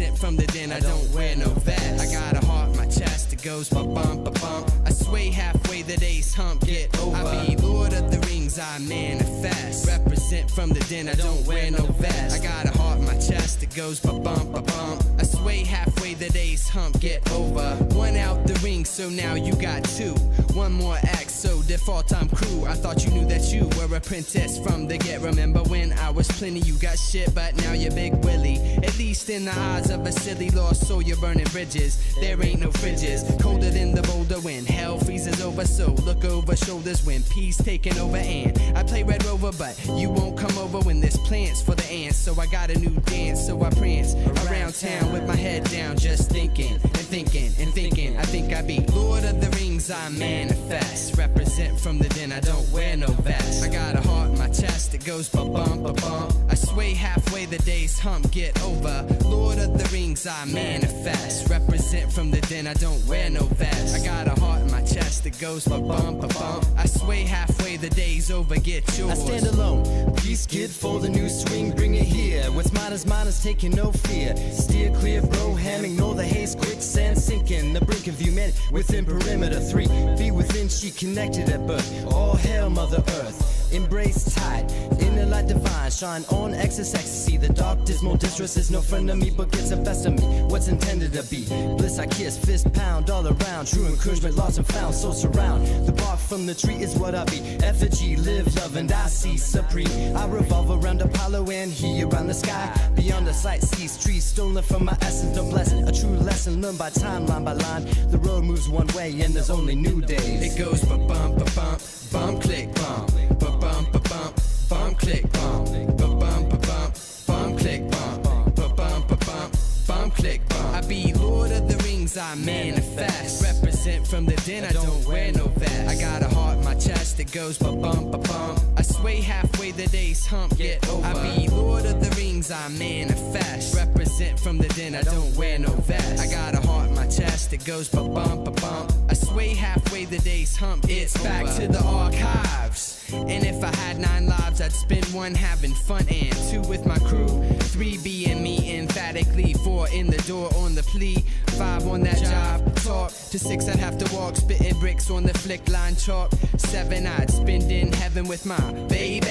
Represent from the den, I don't wear no vest. I got a heart, my chest, it goes ba-bump, ba-bump. I sway halfway, the day's hump, get over. I be Lord of the Rings, I manifest. Represent from the den, I don't wear no vest. I got a heart, my chest, it goes ba-bump, ba-bump. I sway halfway, the day's hump, get over. One out the ring, so now you got two. One more act, so default I'm crew. I thought you knew that you were a princess from the get. Remember when I was plenty, you got shit, but now you're Big Willie. At least in the eyes of a silly lost soul, you're burning bridges. There ain't no fridges, colder than the boulder when hell freezes over. So look over shoulders when peace taking over. And I play Red Rover, but you won't come over when there's plants for the ants. So I got a new dance, so I prance around town with my head down, just thinking and thinking and thinking. I think I be Lord of the Rings, I manifest. Represent from the den, I don't wear no vest. I got a heart in my chest, it goes ba-bump, ba-bump. I sway halfway, the day's hump, get over. Lord of the Rings, I manifest. Represent from the den, I don't wear no vest. I got a heart in my chest, it goes ba-bump, ba-bump. I sway halfway, the day's over, get yours. I stand alone, peace kid for the new swing, bring it here. What's mine is taking no fear. Steer clear, bro, ham, ignore the haze, quicksand sinking. The brink of humanity within perimeter. 3 feet within, she connected at birth. All hail Mother Earth. Embrace tide, inner light divine, shine on excess ecstasy. The dark dismal distress is no friend of me, but gets the best of me. What's intended to be bliss, I kiss, fist pound all around. True encouragement, lost and found, so surround. The bark from the tree is what I be. Effigy, live, love, and I see supreme. I revolve around Apollo and he around the sky. Beyond the sight, sees trees stolen from my essence. No blessing, a true lesson learned by time, line by line. The road moves one way and there's only new days. It goes ba-bump, ba-bump, bump, click, bump. Ba-bump, ba-bump, bump, click, bump. Ba-bump, ba-bump, bump, click, bump. Ba-bump, ba-bump, bump, click, bump. I be Lord of the Rings, I manifest. Represent from the den, I don't wear no vest. I got a heart in my chest, it goes ba-bump, ba-bump. I sway halfway, the day's hump, get over. I be Lord of the Rings, I manifest. Represent from the den, I don't wear no vest. I got a heart in my chest, it goes ba-bump, ba-bump. I sway halfway, the day's hump, it's back to the archives. And if I had 9 lives, I'd spend 1 having fun and 2 with my crew, 3 being me emphatically, 4 in the door on the plea, 5 on that job, talk to 6 I'd have to walk, spitting bricks on the flick line chalk, 7 I'd spend in heaven with my baby.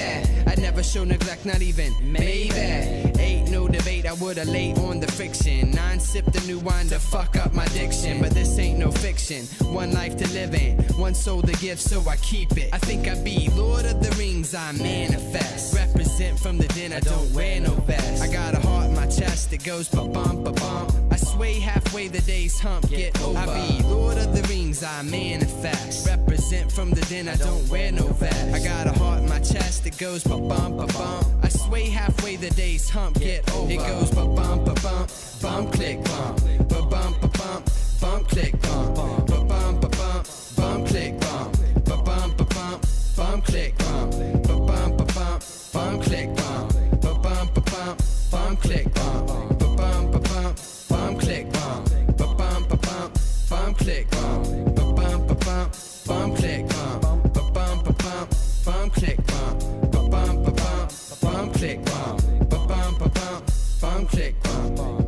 I'd never show neglect, not even maybe. 8 no debate, I would've laid on the friction. 9 sip the new wine to fuck up my diction, but this ain't no fiction. 1 life to live in, 1 soul to give, so I keep it. I think I be Lord of the Rings, I manifest. Represent from the den, I don't wear no vest. I got a heart in my chest, it goes ba-bump, ba-bump. I sway halfway, the day's hump, get over. I be Lord of the Rings, I manifest. Represent from the den, I don't wear no vest. I got a heart in my chest, it goes ba-bump, ba-bump. I sway halfway, the day's hump, get over. It goes ba-bump, ba-bump, bump, click, bump. Ba-bump, ba-bump, bump, click, bump. Ba-bump, ba-bump, bump, click, bump. Ba-bump, ba-bump, bump, click, bump. Ba-bump, ba-bump, bump, click, bump. Ba-bump, ba-bump, bump, click, bump. Ba-bump, ba-bump, bump, click, bump. Ba-bump, ba-bump, bump, click, bump. Ba-bump, ba-bump, bump, click, bump. Ba-bump, ba-bump, bump, click, bump. Ba-bump, ba-bump, bump, click, bump. Ba-bump, ba-bump, bump, click, bump.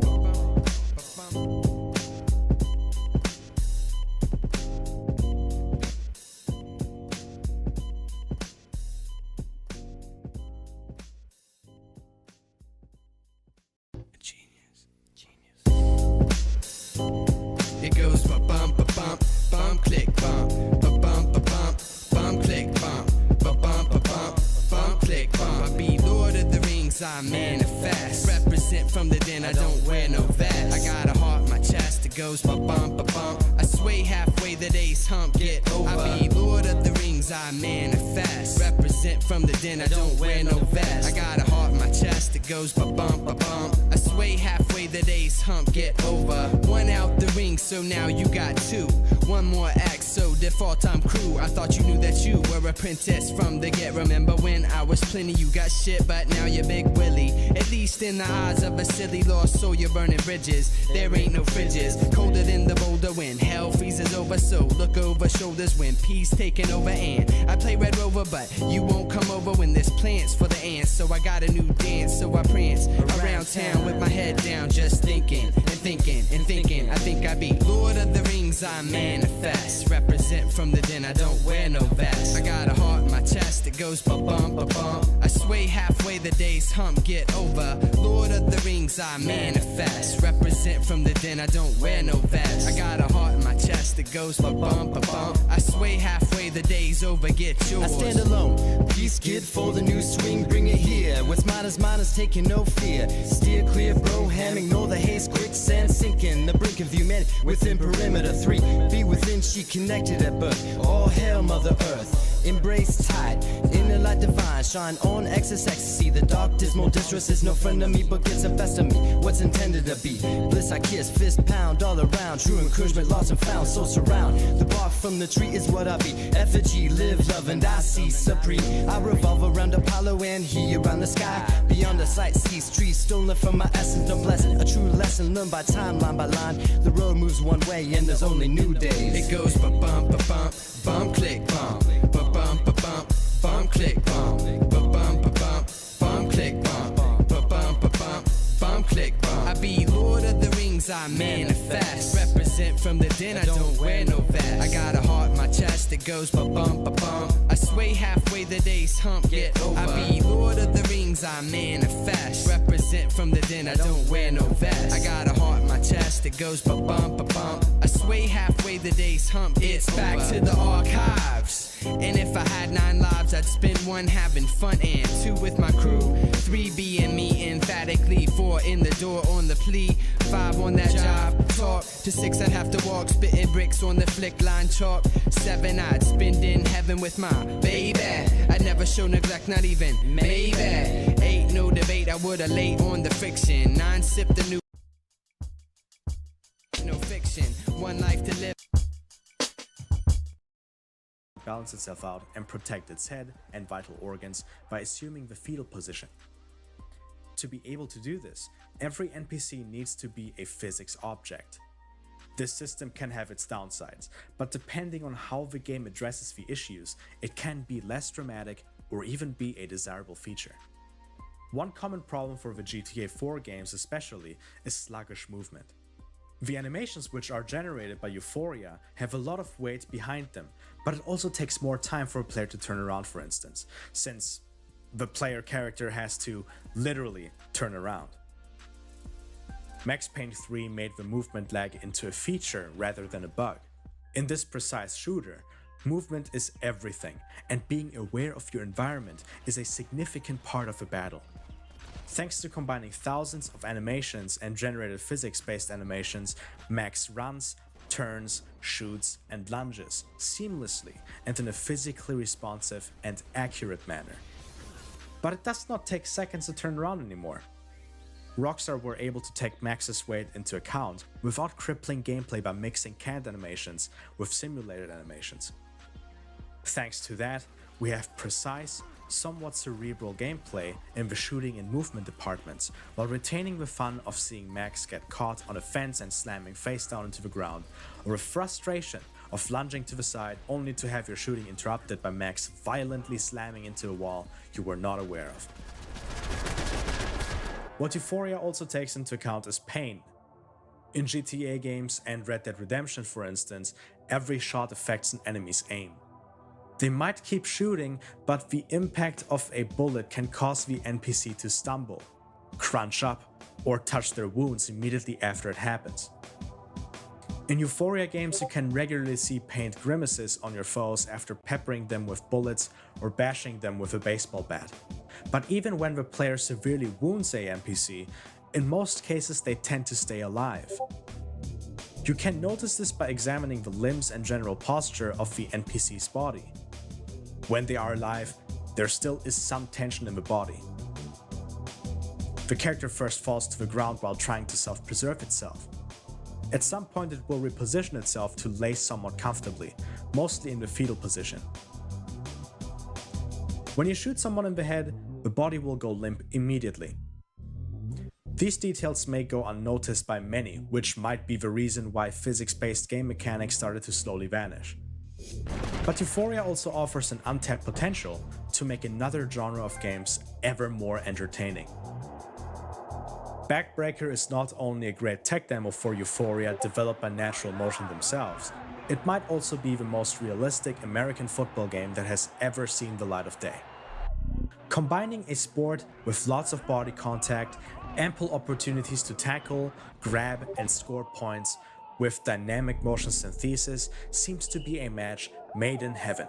It goes ba-bump, ba-bump, bump, click, bump. Ba-bump, ba-bump, bump, click, bump. Ba-bump, ba-bump, bump, click, bump. I be Lord of the Rings, I manifest. Represent from the den, I don't wear no vest. I got a heart in my chest, it goes ba-bump, ba-bump. I sway halfway, the day's hump, get over. I be Lord of the Rings, I manifest. Represent from the den, I don't wear no vest. I got a heart in my chest, it goes ba-bump, ba-bump. I sway halfway, the day's hump, get over. 1 out the ring, so now you got 2. 1 more act, so default I'm crew. I thought you knew that you were a princess from the get. Remember when I was plenty, you got shit, but now you're Big Willie. At least in the eyes of a silly lost soul, you're burning bridges. There ain't no fridges, colder than the boulder when hell freezes over. So look over shoulders when peace taking over. And I play Red Rover, but you won't come over when there's plants for the ants. So I got a new dance, so I prance around town with my head down, just thinking rings I manifest. Represent from the den, I don't wear no vest. I got a heart in my chest that goes ba-bum, ba-bum. I sway halfway, the day's hump, get over. Lord of the rings I manifest. Represent from the den, I don't wear no vest. I got a heart in my chest that goes ba-bum, ba-bum. I sway halfway, the day's over, get yours. I stand alone, peace kid for the new swing, bring it here. What's mine is taking no fear. Steer clear, bro, ham, ignore the haze, quicksand sinking. The brink of humanity within perimeter. 3 feet within, she connected at birth. All hail, Mother Earth. Embrace tide, inner light divine, shine on excess ecstasy. The dark dismal distress is no friend of me, but gets the best of me. What's intended to be bliss, I kiss, fist pound all around. True encouragement, lost and found, so surround. The bark from the tree is what I be. Effigy, live, love, and I see supreme. I revolve around Apollo and he around the sky. Beyond the sight, seas, trees stolen from my essence, no blessing. A true lesson learned by time, line by line. The road moves one way and there's only new days. It goes ba-bum, ba-bum, bum, click, bum. Ba-bum, ba-bum, bum, click, bum. Ba-bum, ba-bum, bum, click, bum. Ba-bum, ba-bum, bum, click, bum. I be Lord of the Rings, I manifest. Represent from the den, I don't wear no vest. I got a heart in my chest that goes ba-bum, ba-bum. I sway halfway, the day's hump, get over. I be Lord of the Rings, I manifest. Represent from the den, I don't wear no vest. I got a heart in my chest that goes ba-bum, ba-bum. I sway halfway, the day's hump, it's back to the archives. And if I had 9 lives, I'd spend 1 having fun and 2 with my crew, 3 being me emphatically, 4 in the door on the plea, 5 on that job, talk to 6 I'd have to walk, spitting bricks on the flick line chalk, 7 I'd spend in heaven with my baby. I'd never show neglect, not even maybe. 8 no debate, I would've laid on the friction. 9 sip the new no fiction. 1 life to live. Balance itself out and protect its head and vital organs by assuming the fetal position. To be able to do this, every NPC needs to be a physics object. This system can have its downsides, but depending on how the game addresses the issues, it can be less dramatic or even be a desirable feature. One common problem for the GTA 4 games especially is sluggish movement. The animations which are generated by Euphoria have a lot of weight behind them, but it also takes more time for a player to turn around, for instance, since the player character has to literally turn around. Max Payne 3 made the movement lag into a feature rather than a bug. In this precise shooter, movement is everything, and being aware of your environment is a significant part of the battle. Thanks to combining thousands of animations and generated physics-based animations, Max runs, turns, shoots, and lunges seamlessly and in a physically responsive and accurate manner. But it does not take seconds to turn around anymore. Rockstar were able to take Max's weight into account without crippling gameplay by mixing canned animations with simulated animations. Thanks to that, we have precise, somewhat cerebral gameplay in the shooting and movement departments, while retaining the fun of seeing Max get caught on a fence and slamming face down into the ground, or a frustration of lunging to the side only to have your shooting interrupted by Max violently slamming into a wall you were not aware of. What Euphoria also takes into account is pain. In GTA games and Red Dead Redemption, for instance, every shot affects an enemy's aim. They might keep shooting, but the impact of a bullet can cause the NPC to stumble, crunch up, or touch their wounds immediately after it happens. In Euphoria games, you can regularly see pained grimaces on your foes after peppering them with bullets or bashing them with a baseball bat. But even when the player severely wounds a NPC, in most cases they tend to stay alive. You can notice this by examining the limbs and general posture of the NPC's body. When they are alive, there still is some tension in the body. The character first falls to the ground while trying to self-preserve itself. At some point it will reposition itself to lay somewhat comfortably, mostly in the fetal position. When you shoot someone in the head, the body will go limp immediately. These details may go unnoticed by many, which might be the reason why physics-based game mechanics started to slowly vanish. But Euphoria also offers an untapped potential to make another genre of games ever more entertaining. Backbreaker is not only a great tech demo for Euphoria developed by Natural Motion themselves, it might also be the most realistic American football game that has ever seen the light of day. Combining a sport with lots of body contact, ample opportunities to tackle, grab, and score points with dynamic motion synthesis seems to be a match made in heaven.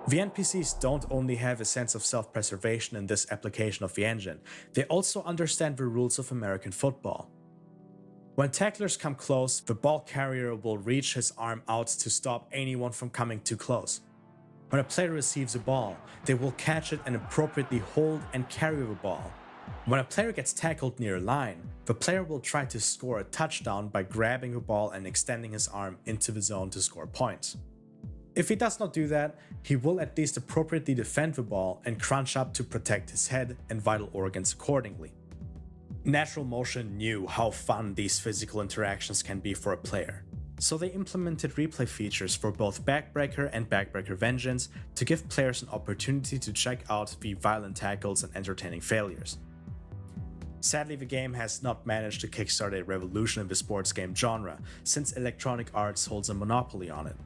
The NPCs don't only have a sense of self-preservation in this application of the engine, they also understand the rules of American football. When tacklers come close, the ball carrier will reach his arm out to stop anyone from coming too close. When a player receives a ball, they will catch it and appropriately hold and carry the ball. When a player gets tackled near a line, the player will try to score a touchdown by grabbing the ball and extending his arm into the zone to score points. If he does not do that, he will at least appropriately defend the ball and crunch up to protect his head and vital organs accordingly. Natural Motion knew how fun these physical interactions can be for a player, so they implemented replay features for both Backbreaker and Backbreaker Vengeance to give players an opportunity to check out the violent tackles and entertaining failures. Sadly, the game has not managed to kickstart a revolution in the sports game genre, since Electronic Arts holds a monopoly on it.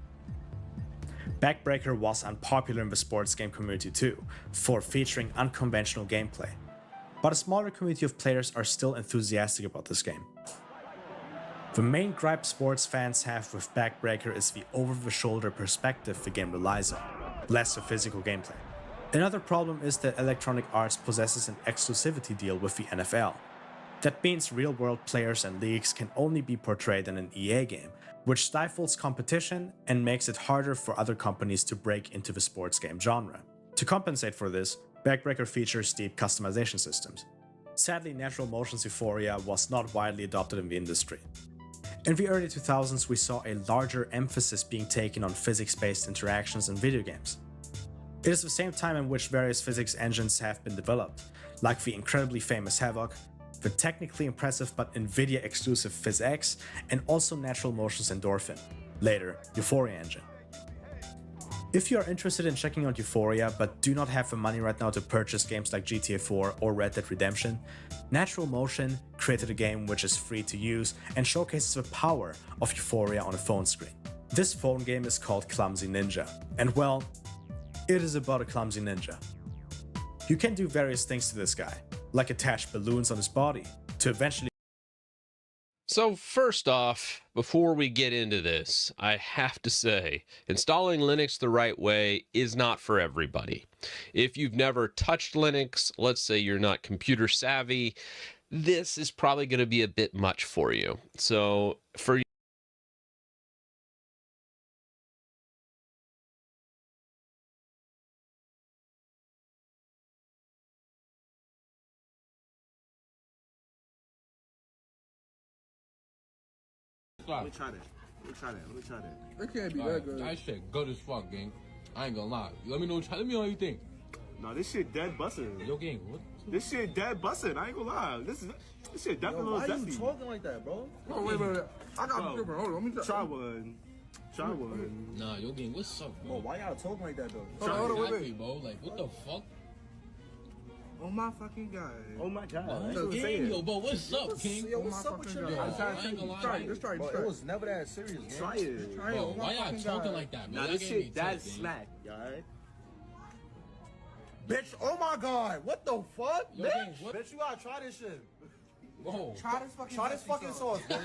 Backbreaker was unpopular in the sports game community too, for featuring unconventional gameplay, but a smaller community of players are still enthusiastic about this game. The main gripe sports fans have with Backbreaker is the over-the-shoulder perspective the game relies on, less of physical gameplay. Another problem is that Electronic Arts possesses an exclusivity deal with the NFL. That means real-world players and leagues can only be portrayed in an EA game, which stifles competition and makes it harder for other companies to break into the sports game genre. To compensate for this, Backbreaker features deep customization systems. Sadly, Natural Motion's Euphoria was not widely adopted in the industry. In the early 2000s, we saw a larger emphasis being taken on physics-based interactions in video games. It is the same time in which various physics engines have been developed, like the incredibly famous Havok, the technically impressive but Nvidia exclusive PhysX, and also Natural Motion's Endorphin, later Euphoria engine. If you are interested in checking out Euphoria but do not have the money right now to purchase games like GTA 4 or Red Dead Redemption, Natural Motion created a game which is free to use and showcases the power of Euphoria on a phone screen. This phone game is called Clumsy Ninja, and well, it is about a clumsy ninja. You can do various things to this guy, like attach balloons on his body, to eventually. So first off, before we get into this, I have to say, installing Linux the right way is not for everybody. If you've never touched Linux, let's say you're not computer savvy, this is probably going to be a bit much for you. So for Let me try that. Let me try that. It can't be that good. That shit good as fuck, gang. I ain't gonna lie. Let me know how you think. No, this shit dead bussin'. Yo, gang, what? This shit dead bussin'. I ain't gonna lie. This shit definitely Why a little you zesty. talking like that, bro? Oh, wait. I got Bro, different. Hold on, let me Try one. Try one. Nah, yo, gang, what's up, Bro, bro? why y'all talking like that, though? Hold on, wait, bro. Like, what the fuck? Oh my fucking god. Oh my god. What? That's what I'm Gang, saying. yo, bro, what's up, king? Yo, what's up with you? Yo, I ain't gonna lie. Try it. Let's try it. Bro, it was never that serious, man. Try it. Try it. Bro, Oh my why y'all fucking talking God. like that, man? Nah, Y'all this getting me shit that tight, gang. smack, y'all. Bitch, oh my god. What the fuck, Yo, bitch? gang, what? Bitch, you gotta try this shit. Whoa. Try this fucking sauce, man.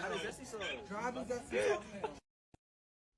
Try this zesty sauce.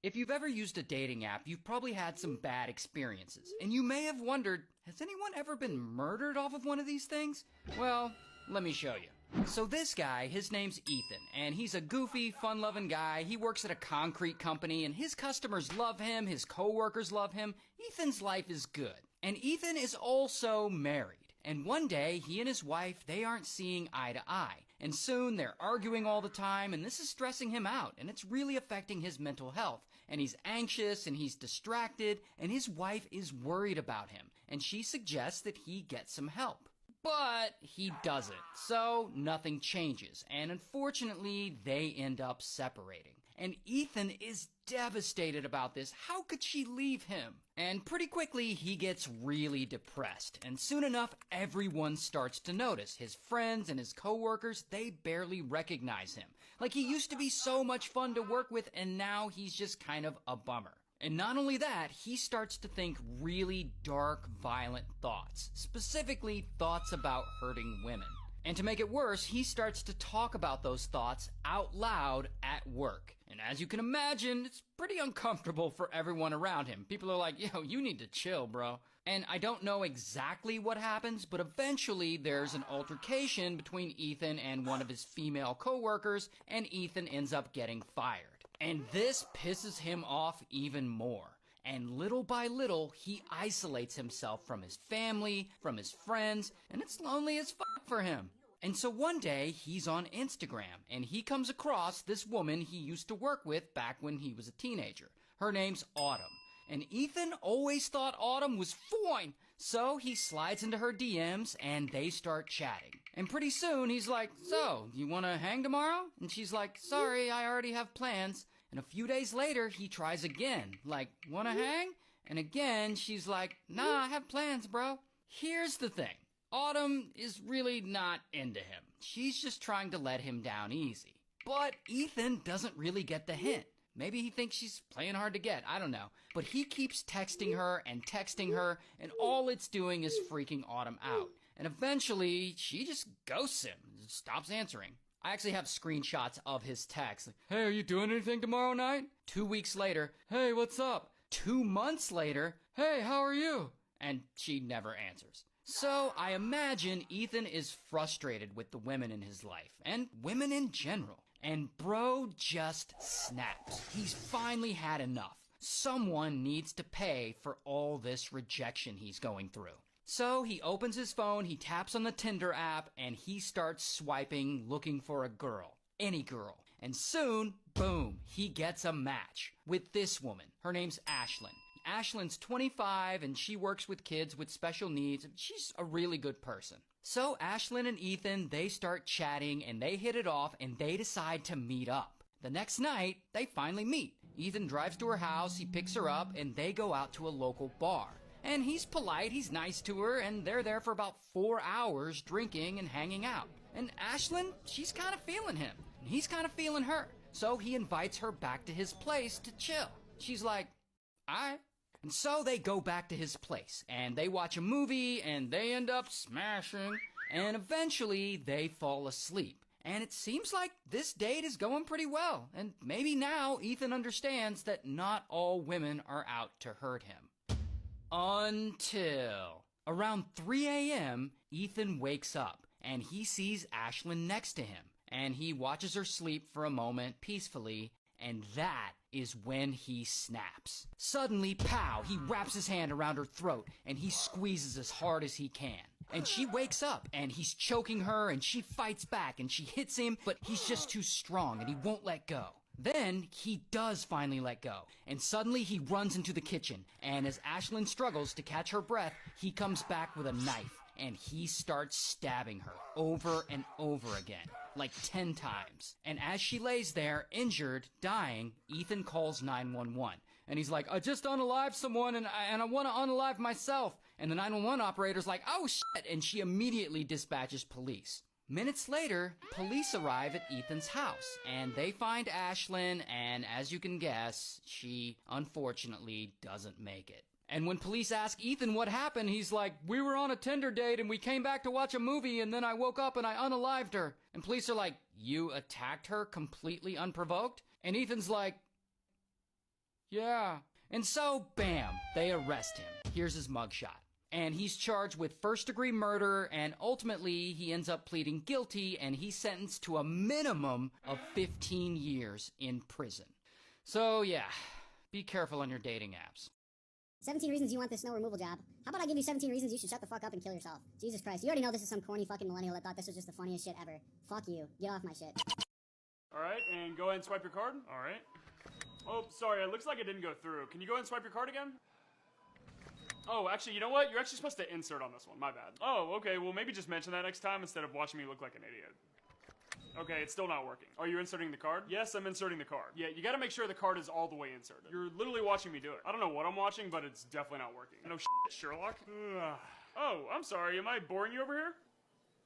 If you've ever used a dating app, you've probably had some bad experiences, and you may have wondered, has anyone ever been murdered off of one of these things? Well, let me show you. So this guy, his name's Ethan, and he's a goofy, fun-loving guy. He works at a concrete company, and his customers love him, his coworkers love him. Ethan's life is good. And Ethan is also married. And one day, he and his wife, they aren't seeing eye to eye. And soon, they're arguing all the time, and this is stressing him out, and it's really affecting his mental health. And he's anxious, and he's distracted, and his wife is worried about him, and she suggests that he get some help. But he doesn't, so nothing changes, and unfortunately, they end up separating. And Ethan is devastated about this. How could she leave him? And pretty quickly, he gets really depressed. And soon enough, everyone starts to notice. His friends and his coworkers, they barely recognize him. Like, he used to be so much fun to work with, and now he's just kind of a bummer. And not only that, he starts to think really dark, violent thoughts. Specifically, thoughts about hurting women. And to make it worse, he starts to talk about those thoughts out loud at work. And as you can imagine, it's pretty uncomfortable for everyone around him. People are like, yo, you need to chill, bro. And I don't know exactly what happens, but eventually there's an altercation between Ethan and one of his female coworkers, and Ethan ends up getting fired. And this pisses him off even more. And little by little, he isolates himself from his family, from his friends, and it's lonely as fuck for him. And so one day, he's on Instagram, and he comes across this woman he used to work with back when he was a teenager. Her name's Autumn. And Ethan always thought Autumn was fine. So he slides into her DMs, and they start chatting. And pretty soon, he's like, so, you want to hang tomorrow? And she's like, sorry, I already have plans. And a few days later, he tries again, like, wanna hang? And again, she's like, nah, I have plans, bro. Here's the thing. Autumn is really not into him. She's just trying to let him down easy. But Ethan doesn't really get the hint. Maybe he thinks she's playing hard to get, I don't know. But he keeps texting her, and all it's doing is freaking Autumn out. And eventually, she just ghosts him, stops answering. I actually have screenshots of his text. Like, hey, are you doing anything tomorrow night? 2 weeks later, hey, what's up? 2 months later, hey, how are you? And she never answers. So I imagine Ethan is frustrated with the women in his life, and women in general. And bro just snaps. He's finally had enough. Someone needs to pay for all this rejection he's going through. So he opens his phone, he taps on the Tinder app, and he starts swiping, looking for a girl. Any girl. And soon, boom, he gets a match with this woman. Her name's Ashlyn. Ashlyn's 25, and she works with kids with special needs. She's a really good person. So Ashlyn and Ethan, they start chatting, and they hit it off, and they decide to meet up. The next night, they finally meet. Ethan drives to her house, he picks her up, and they go out to a local bar. And he's polite, he's nice to her, and they're there for about 4 hours drinking and hanging out. And Ashlyn, she's kind of feeling him, and he's kind of feeling her. So he invites her back to his place to chill. She's like, alright. And so they go back to his place, and they watch a movie, and they end up smashing, and eventually they fall asleep. And it seems like this date is going pretty well, and maybe now Ethan understands that not all women are out to hurt him. Until around 3 a.m., Ethan wakes up, and he sees Ashlyn next to him, and he watches her sleep for a moment peacefully, and that is when he snaps. Suddenly, pow, he wraps his hand around her throat, and he squeezes as hard as he can. And she wakes up, and he's choking her, and she fights back, and she hits him, but he's just too strong, and he won't let go. Then, he does finally let go, and suddenly he runs into the kitchen, and as Ashlyn struggles to catch her breath, he comes back with a knife, and he starts stabbing her over and over again, like 10 times. And as she lays there, injured, dying, Ethan calls 911. And he's like, I just unalived someone, and I want to unalive myself. And the 911 operator's like, oh shit, and she immediately dispatches police. Minutes later, police arrive at Ethan's house, and they find Ashlyn, and as you can guess, she unfortunately doesn't make it. And when police ask Ethan what happened, he's like, we were on a Tinder date, and we came back to watch a movie, and then I woke up and I unalived her. And police are like, you attacked her completely unprovoked? And Ethan's like, yeah. And so, bam, they arrest him. Here's his mugshot. And he's charged with first-degree murder, and ultimately he ends up pleading guilty, and he's sentenced to a minimum of 15 years in prison. So yeah, be careful on your dating apps. 17 reasons you want this snow removal job. How about I give you 17 reasons you should shut the fuck up and kill yourself? Jesus Christ, you already know this is some corny fucking millennial that thought this was just the funniest shit ever. Fuck you. Get off my shit. Alright, and go ahead and swipe your card. Alright. Oh, sorry, it looks like it didn't go through. Can you go ahead and swipe your card again? Oh, actually, you know what? You're actually supposed to insert on this one. My bad. Oh, okay. Well, maybe just mention that next time instead of watching me look like an idiot. Okay, it's still not working. Are you inserting the card? Yes, I'm inserting the card. Yeah, you gotta make sure the card is all the way inserted. You're literally watching me do it. I don't know what I'm watching, but it's definitely not working. No shit, Sherlock. Ugh. Oh, I'm sorry. Am I boring you over here?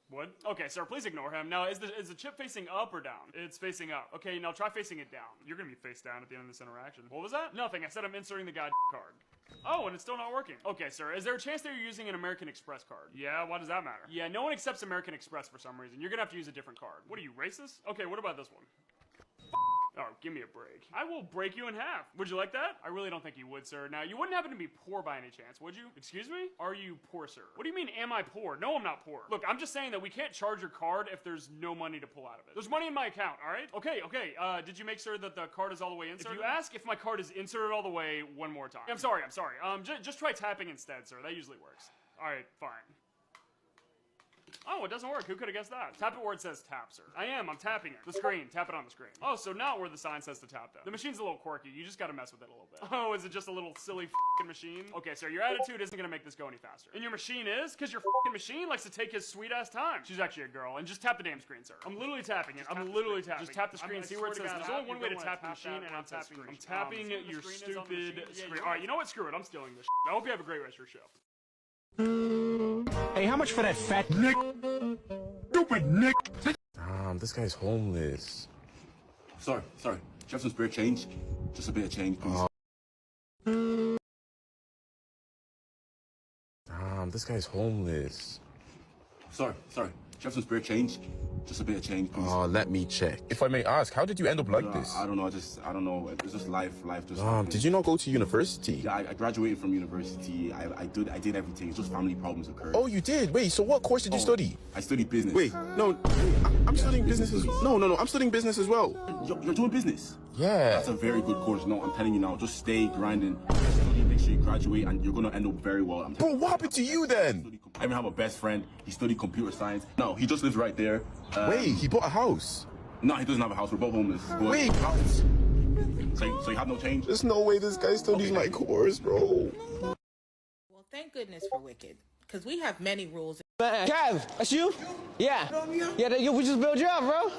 What? Okay, sir, please ignore him. Now, is the chip facing up or down? It's facing up. Okay, now try facing it down. You're gonna be face down at the end of this interaction. What was that? Nothing. I said I'm inserting the goddamn card. Oh, and it's still not working. Okay, sir, is there a chance that you're using an American Express card? Yeah, why does that matter? Yeah, no one accepts American Express for some reason. You're gonna have to use a different card. What are you, racist? Okay, what about this one? Oh, give me a break. I will break you in half. Would you like that? I really don't think you would, sir. Now, you wouldn't happen to be poor by any chance, would you? Excuse me? Are you poor, sir? What do you mean, am I poor? No, I'm not poor. Look, I'm just saying that we can't charge your card if there's no money to pull out of it. There's money in my account, all right? Okay. Did you make sure that the card is all the way inserted? If you ask if my card is inserted all the way one more time. I'm sorry. Just try tapping instead, sir. That usually works. All right, fine. Oh, it doesn't work. Who could have guessed that? Tap it where it says tap, sir. I'm tapping it. The screen. Tap it on the screen. Oh, so not where the sign says to tap, though. The machine's a little quirky. You just gotta mess with it a little bit. Oh, is it just a little silly f***ing machine? Okay, sir, your attitude isn't gonna make this go any faster. And your machine is? Because your f***ing machine likes to take his sweet-ass time. She's actually a girl. And just tap the damn screen, sir. I'm literally tapping it. I'm literally tapping. Just tap the screen. See where it says. There's only one way to tap the machine, and I'm tapping. I'm tapping your stupid screen. All right, you know what? Screw it. I'm stealing this shit. I hope you have a great rest of your show. Hey, how much for that fat Nick? Stupid Nick! Damn, this guy's homeless. Sorry. Do you have some spare change? Just a bit of change, please. Damn, this guy's homeless. Sorry. Do you have some spare change? Just a bit of change, please. Let me check. If I may ask, how did you end up like this? I don't know. I don't know. It's just life. Just. Did you not go to university? Yeah, I graduated from university. I did everything. It's just family problems occurred. Oh, you did? Wait, so what course did you study? I studied business. Wait, no, I'm studying business as well. No, I'm studying business as well. You're doing business? Yeah. That's a very good course. No, I'm telling you now. Just stay grinding. Study, make sure you graduate, and you're gonna end up very well. Bro, what happened to you then? I even have a best friend. He studied computer science. No, he just lives right there. Wait, he bought a house? No, he doesn't have a house. We're both homeless. Wait, so you have no change? There's no way this guy studies my course, bro. Well, thank goodness for Wicked, because we have many rules. Kev, that's you? Yeah, we just built you up, bro.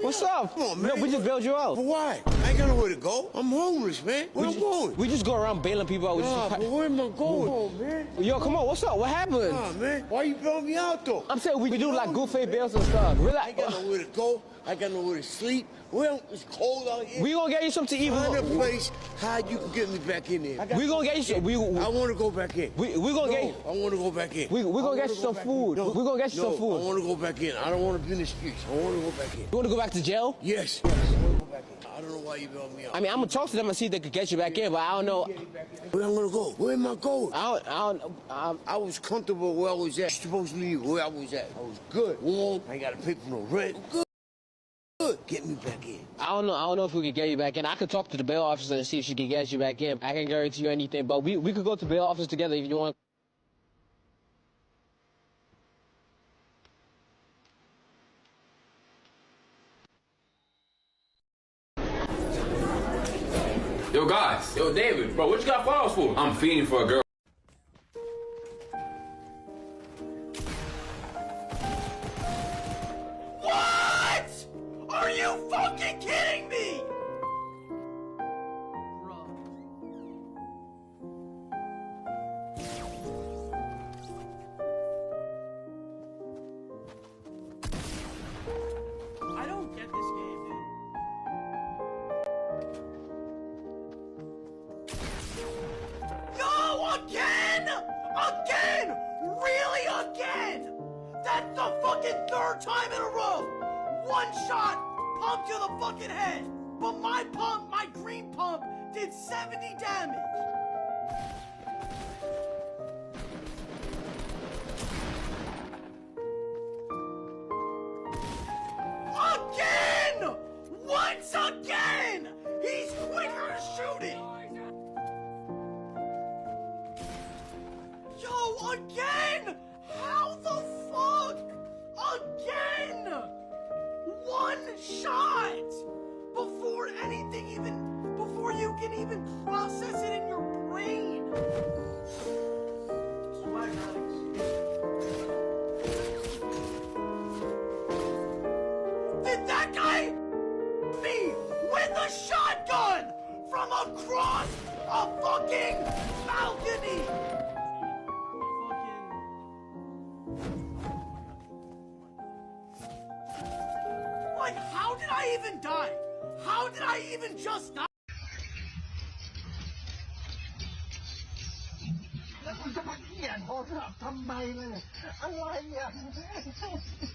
What's up? Come on, man. No, we just built you up. But why? I ain't got nowhere to go. I'm homeless, man. Where I'm going? We just go around bailing people out. But where am I going? Man. Yo, come on, what's up? What happened? Nah, man. Why you bailing me out, though? I'm saying we do like good faith bails and stuff. I ain't got nowhere to go. I got nowhere to sleep. Well, it's cold out here. We gonna get you something to eat. Find a place how you can get me back in there. We gonna get you some. I want to go back in. We gonna get you. I want to go back in. We gonna get you some food. No, we gonna get you some food. I want to go back in. I don't want to be in the streets. I want to go back in. You want to go back to jail? Yes. I want to go back in. I don't know why you bailed me out. I mean, I'm gonna talk to them and see if they could get you back in, but I don't know. Where I'm gonna go? Where am I going? I was comfortable where I was at. Supposed to leave where I was at. I was good. Warm. I ain't got to pay for no rent. Good. Get me back in. I don't know if we can get you back in. I could talk to the bail officer and see if she can get you back in. I can't guarantee you anything, but we could go to the bail office together if you want. Yo, guys. Yo, David. Bro, what you got flowers for? I'm fiending for a girl. What? Are you fucking kidding me? I don't get this game, dude. Yo, again? Again? Really again? That's the fucking third time in a row. One shot, pump to the fucking head. But my pump, my green pump, did 70 damage. Again! Once again! He's quicker at shooting! Yo, again! How the fuck? Again! One shot! Before you can even process it in your from across a fucking balcony! Like, how did I even die? How did I even just die?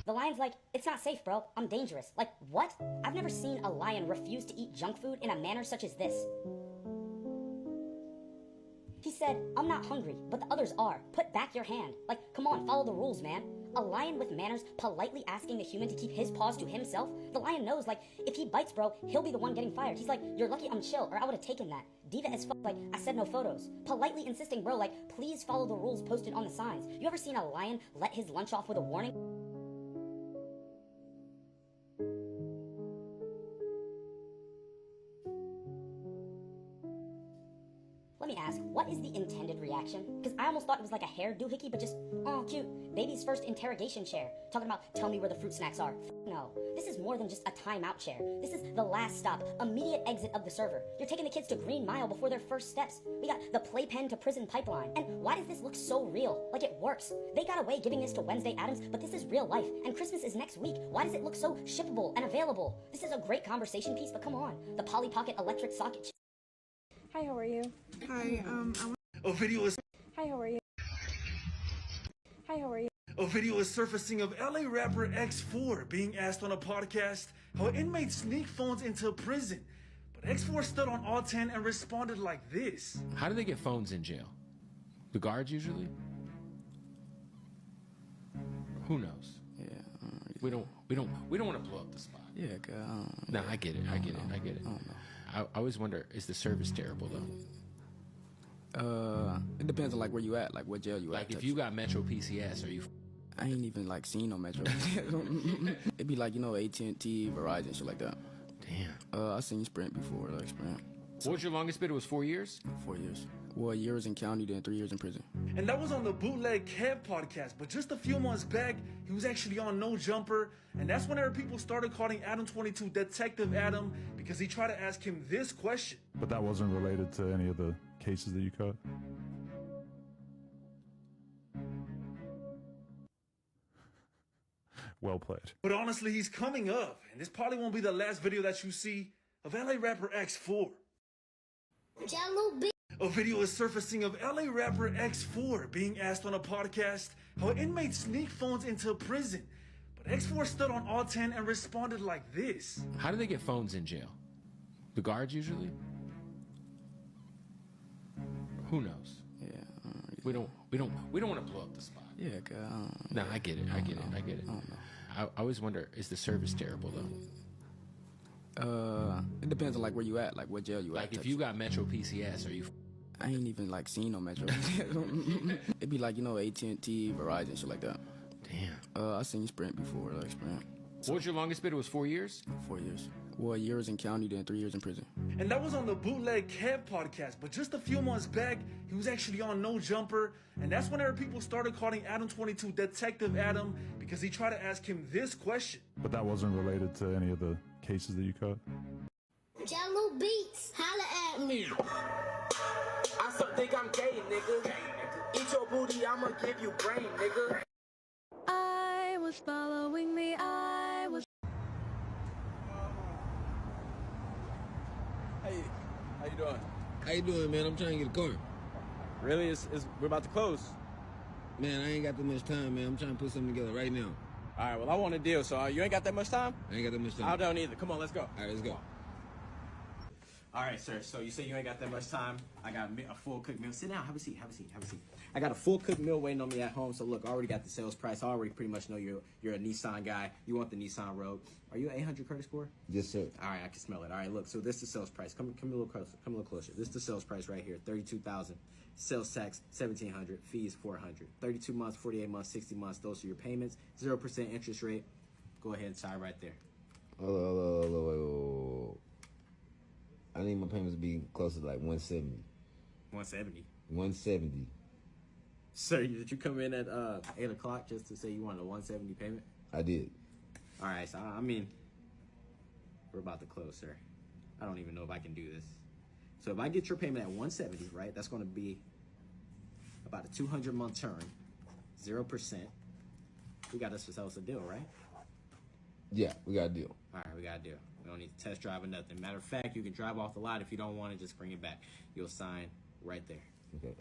The lion's like, it's not safe, bro. I'm dangerous. Like, what? I've never seen a lion refuse to eat junk food in a manner such as this. He said, I'm not hungry, but the others are. Put back your hand. Like, come on, follow the rules, man. A lion with manners politely asking the human to keep his paws to himself? The lion knows, like, if he bites, bro, he'll be the one getting fired. He's like, you're lucky I'm chill, or I would've taken that. Diva as fuck, like, I said no photos. Politely insisting, bro, like, please follow the rules posted on the signs. You ever seen a lion let his lunch off with a warning? Let me ask, what is the intended reaction? Because I almost thought it was like a hair doohickey, but just, oh, cute. Baby's first interrogation chair. Talking about, tell me where the fruit snacks are. No. This is more than just a timeout chair. This is the last stop. Immediate exit of the server. You're taking the kids to Green Mile before their first steps. We got the playpen to prison pipeline. And why does this look so real? Like it works. They got away giving this to Wednesday Addams, but this is real life. And Christmas is next week. Why does it look so shippable and available? This is a great conversation piece, but come on. The Polly Pocket electric socket. Hi, how are you? Hi, a video is. Hi, how are you? Hi, how are you? A video is surfacing of LA rapper X4 being asked on a podcast how inmates sneak phones into prison. But X4 stood on all 10 and responded like this. How do they get phones in jail? The guards usually? Who knows? Yeah. We don't want to blow up the spot. Yeah, No, I get it. I get it. I always wonder, is the service terrible though? It depends on like where you at, like what jail you at. Like if you got Metro PCS, are you? I ain't even like seen no Metro. It'd be like, you know, AT&T, Verizon, shit like that. Damn. I seen Sprint before, like Sprint. What was your longest bid? It was 4 years? 4 years. Well, years in county, then 3 years in prison. And that was on the Bootleg Kev podcast. But just a few months back, he was actually on No Jumper. And that's whenever people started calling Adam 22 Detective Adam because he tried to ask him this question. But that wasn't related to any of the cases that you caught? Well played. But honestly, he's coming up. And this probably won't be the last video that you see of LA rapper X4. A video is surfacing of LA rapper X4 being asked on a podcast how inmates sneak phones into prison. But X4 stood on all 10 and responded like this. How do they get phones in jail? The guards usually? Who knows? Yeah. We don't want to blow up the spot. Yeah, No, I get it. I get it. I always wonder, is the service terrible though? It depends on like where you at, like what jail you at. Like if you got Metro PCS, are you? I ain't even like seen no Metro. It'd be like, you know, AT&T, Verizon, shit like that. Damn. I seen Sprint before, like Sprint. What was your longest bid? It was 4 years? 4 years. Well, years in county, then 3 years in prison. And that was on the Bootleg Kev podcast. But just a few months back, he was actually on No Jumper. And that's whenever people started calling Adam 22 Detective Adam because he tried to ask him this question. But that wasn't related to any of the cases that you caught? Jello Beats, holla at me. I still think I'm gay, nigga. Eat your booty, I'ma give you brain, nigga. I was following the eye was. Hey, how you doing? How you doing, man? I'm trying to get a car. Really? We're about to close. Man, I ain't got that much time, man. I'm trying to put something together right now. All right, well, I want a deal, so you ain't got that much time? I ain't got that much time. I don't either. Come on, let's go. All right, let's go. All right, sir. So you say you ain't got that much time. I got a full cooked meal. Sit down. Have a seat. I got a full cooked meal waiting on me at home. So look, I already got the sales price. I already pretty much know you're a Nissan guy. You want the Nissan Rogue. Are you an 800 credit score? Yes, sir. All right, I can smell it. All right, look. So this is the sales price. Come a little closer. Come a little closer. This is the sales price right here. $32,000. Sales tax $1,700. Fees $400. 32 months, 48 months, 60 months. Those are your payments. 0% interest rate. Go ahead and sign right there. Hello. I need my payments to be closer to like 170. 170. 170. Sir, did you come in at 8 o'clock just to say you wanted a 170 payment? I did. All right, so I mean, we're about to close, sir. I don't even know if I can do this. So if I get your payment at 170, right, that's going to be about a 200-month term, 0%. We got ourselves a deal, right? Yeah, we got a deal. All right, we got a deal. We don't need to test drive or nothing. Matter of fact, you can drive off the lot. If you don't want it, just bring it back. You'll sign right there. Okay.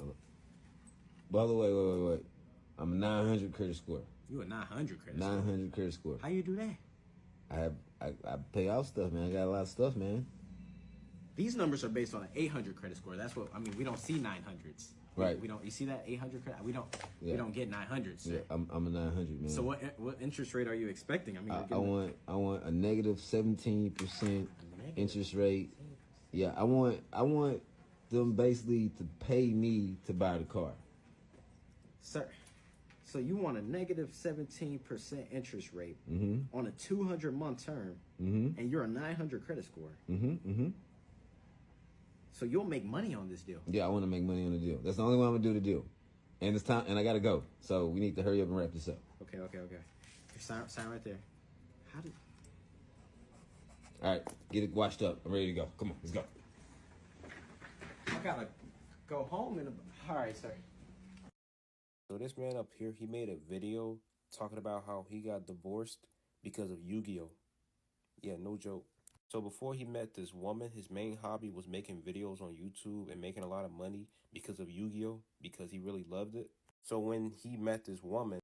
By the way, wait. I'm a 900 credit score. You a 900 credit score? 900 credit score. How you do that? I pay out stuff, man. I got a lot of stuff, man. These numbers are based on an 800 credit score. That's what I mean. We don't see 900s. Right. We don't. You see that 800 credit? We don't get 900s. Yeah, I'm a 900, man. So what interest rate are you expecting? I mean, I want a negative 17% interest rate. Yeah, I want them basically to pay me to buy the car. Sir, so you want a negative 17% interest rate on a 200-month term, and you're a 900 credit score. So you'll make money on this deal. Yeah, I want to make money on the deal. That's the only way I'm gonna do the deal. And it's time, and I gotta go. So we need to hurry up and wrap this up. Okay. Sign right there. All right, get it washed up. I'm ready to go. Come on, let's go. I gotta go home in all right, sir. So this man up here, he made a video talking about how he got divorced because of Yu-Gi-Oh! Yeah, no joke. So before he met this woman, his main hobby was making videos on YouTube and making a lot of money because of Yu-Gi-Oh! Because he really loved it. So when he met this woman,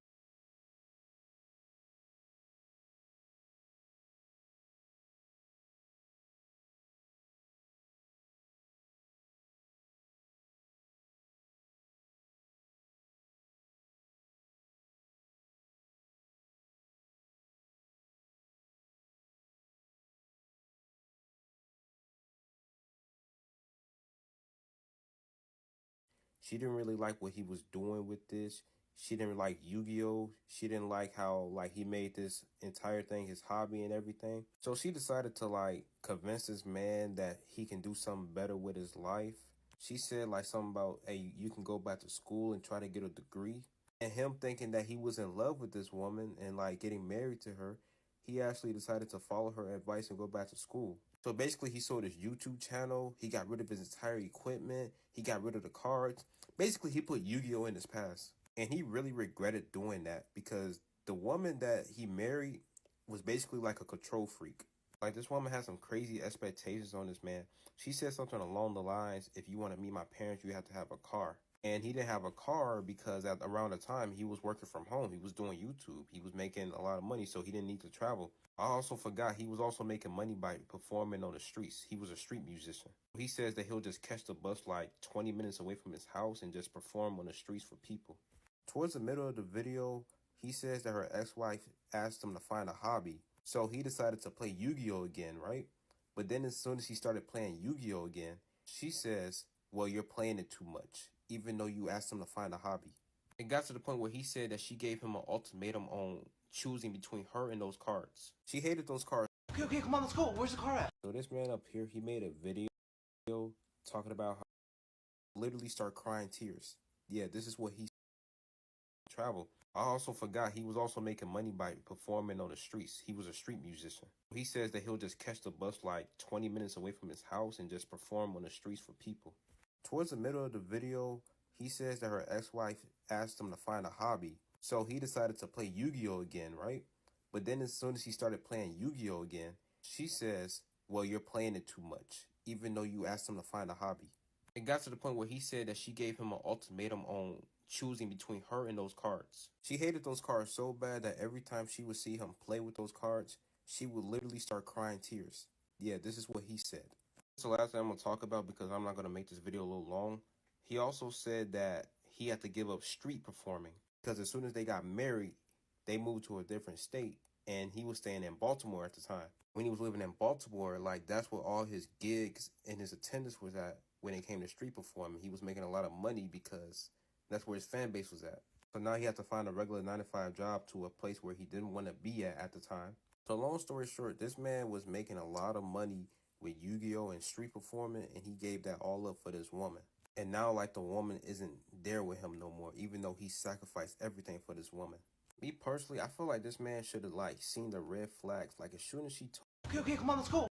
she didn't really like what he was doing with this. She didn't like Yu-Gi-Oh! She didn't like how he made this entire thing his hobby and everything. So she decided to convince this man that he can do something better with his life. She said something about, hey, you can go back to school and try to get a degree. And him thinking that he was in love with this woman and getting married to her, he actually decided to follow her advice and go back to school. So basically, he sold his YouTube channel. He got rid of his entire equipment. He got rid of the cards. Basically, he put Yu-Gi-Oh! In his past. And he really regretted doing that because the woman that he married was basically like a control freak. This woman had some crazy expectations on this man. She said something along the lines, if you want to meet my parents, you have to have a car. And he didn't have a car because around the time he was working from home. He was doing YouTube. He was making a lot of money, so he didn't need to travel. I also forgot he was also making money by performing on the streets. He was a street musician. He says that he'll just catch the bus 20 minutes away from his house and just perform on the streets for people. Towards the middle of the video, he says that her ex-wife asked him to find a hobby. So he decided to play Yu-Gi-Oh! Again, right? But then as soon as he started playing Yu-Gi-Oh! Again, she says, well, you're playing it too much, even though you asked him to find a hobby. It got to the point where he said that she gave him an ultimatum on choosing between her and those cards. She hated those cards. Okay, come on, let's go. Where's the car at? So this man up here, he made a video talking about how he literally start crying tears. Yeah, this is what he travel. I also forgot he was also making money by performing on the streets. He was a street musician. He says that he'll just catch the bus 20 minutes away from his house and just perform on the streets for people. Towards the middle of the video, he says that her ex-wife asked him to find a hobby. So he decided to play Yu-Gi-Oh! Again, right? But then as soon as he started playing Yu-Gi-Oh! Again, she says, well, you're playing it too much, even though you asked him to find a hobby. It got to the point where he said that she gave him an ultimatum on choosing between her and those cards. She hated those cards so bad that every time she would see him play with those cards, she would literally start crying tears. Yeah, this is what he said. That's the last thing I'm going to talk about because I'm not going to make this video a little long. He also said that he had to give up street performing because as soon as they got married, they moved to a different state and he was staying in Baltimore at the time. When he was living in Baltimore, that's where all his gigs and his attendance was at when it came to street performing. He was making a lot of money because that's where his fan base was at. So now he had to find a regular 9-to-5 job to a place where he didn't want to be at the time. So long story short, this man was making a lot of money with Yu-Gi-Oh! And street performing, and he gave that all up for this woman. And now the woman isn't there with him no more, even though he sacrificed everything for this woman. Me personally, I feel like this man should have seen the red flags. As soon as she Okay, come on, let's go.